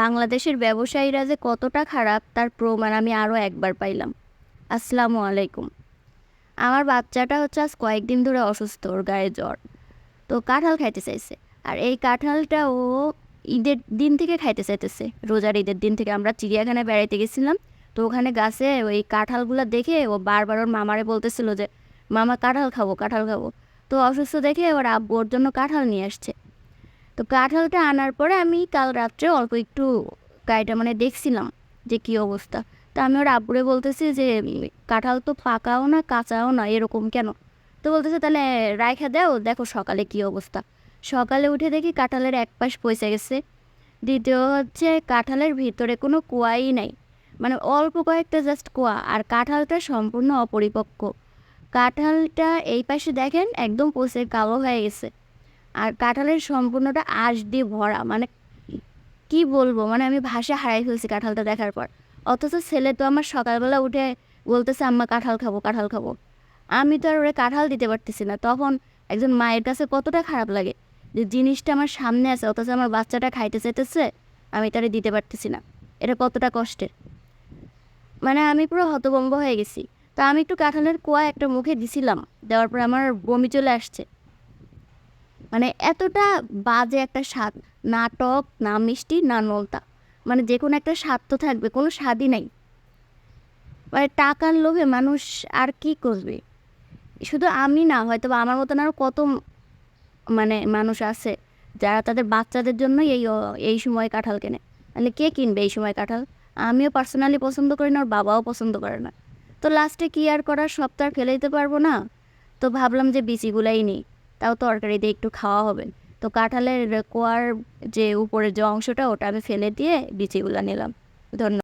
বাংলাদেশের ব্যবসায়ীরা যে কতটা খারাপ তার প্রমাণ আমি আরও একবার পাইলাম। আসসালামু আলাইকুম। আমার বাচ্চাটা হচ্ছে আজ কয়েকদিন ধরে অসুস্থ, ওর গায়ে জ্বর। তো কাঁঠাল খাইতে চাইছে। আর এই কাঁঠালটা ও ঈদের দিন থেকে খাইতে চাইতেছে। রোজার ঈদের দিন থেকে আমরা চিড়িয়াখানায় বেড়াইতে গেছিলাম। তো ওখানে গাছে ওই কাঁঠালগুলো দেখে ও বারবার ওর মামারে বলতেছিল যে মামা কাঁঠাল খাবো, কাঁঠাল খাবো। তো অসুস্থ দেখে ওর আব্বু ওর জন্য কাঁঠাল নিয়ে আসছে। তো কাঁঠালটা আনার পরে আমি কাল রাত্রে অল্প একটু গাড়িটা দেখছিলাম যে কী অবস্থা। তো আমি ওর আব্বুরে বলতেছি যে কাঁঠাল তো পাকাও না কাঁচাও না, এরকম কেন? তো বলতেছে তাহলে রাইখা দাও, দেখো সকালে কী অবস্থা। সকালে উঠে দেখি কাঁঠালের এক পাশ পয়সা গেছে। দ্বিতীয় হচ্ছে কাঁঠালের ভিতরে কোনো কোয়াই নাই, অল্প কয়েকটা জাস্ট কোয়া, আর কাঁঠালটা সম্পূর্ণ অপরিপক্ক। কাঁঠালটা এই পাশে দেখেন একদম পচে কালো হয়ে গেছে। আর কাঁঠালের সম্পূর্ণটা আঁশ দিয়ে ভরা, কি বলবো, আমি ভাষা হারাই ফেলছি কাঁঠালটা দেখার পর। অথচ ছেলে তো আমার সকালবেলা উঠে বলতেছে আম্মা কাঁঠাল খাবো, কাঁঠাল খাবো। আমি তো আর ওরে কাঁঠাল দিতে পারতেছি না। তখন একজন মায়ের কাছে কতটা খারাপ লাগে যে জিনিসটা আমার সামনে আছে, অথচ আমার বাচ্চাটা খাইতে চাইতেছে, আমি তারে দিতে পারতেছি না। এটা কতটা কষ্টের। আমি পুরো হতভম্ব হয়ে গেছি। তা আমি একটু কাঁঠালের কোয়া একটা মুখে দিছিলাম, দেওয়ার পর আমার বমি চলে আসছে। এতটা বাজে একটা স্বাদ, না টক না মিষ্টি না নোনতা, যে কোনো একটা স্বাদ তো থাকবে, কোনো স্বাদই নাই। টাকার লোভে মানুষ আর কি করবে। শুধু আমি না, হয়তো বা আমার মতন আরও কত মানুষ আছে যারা তাদের বাচ্চাদের জন্যই এই সময় কাঁঠাল কেনে। কে কিনবে এই সময় কাঁঠাল? আমিও পার্সোনালি পছন্দ করি না, ওর বাবাও পছন্দ করে না। তো লাস্টে কি আর করার, সব তো আর ফেলে দিতে পারবো না। তো ভাবলাম যে বিচিগুলাই নিই, তাও তরকারি দিয়ে একটু খাওয়া হবে। তো কাঁঠালের কোয়ার যে উপরের যে অংশটা, ওটা আমি ফেলে দিয়ে বিচিগুলা নিলাম। ধন্যবাদ।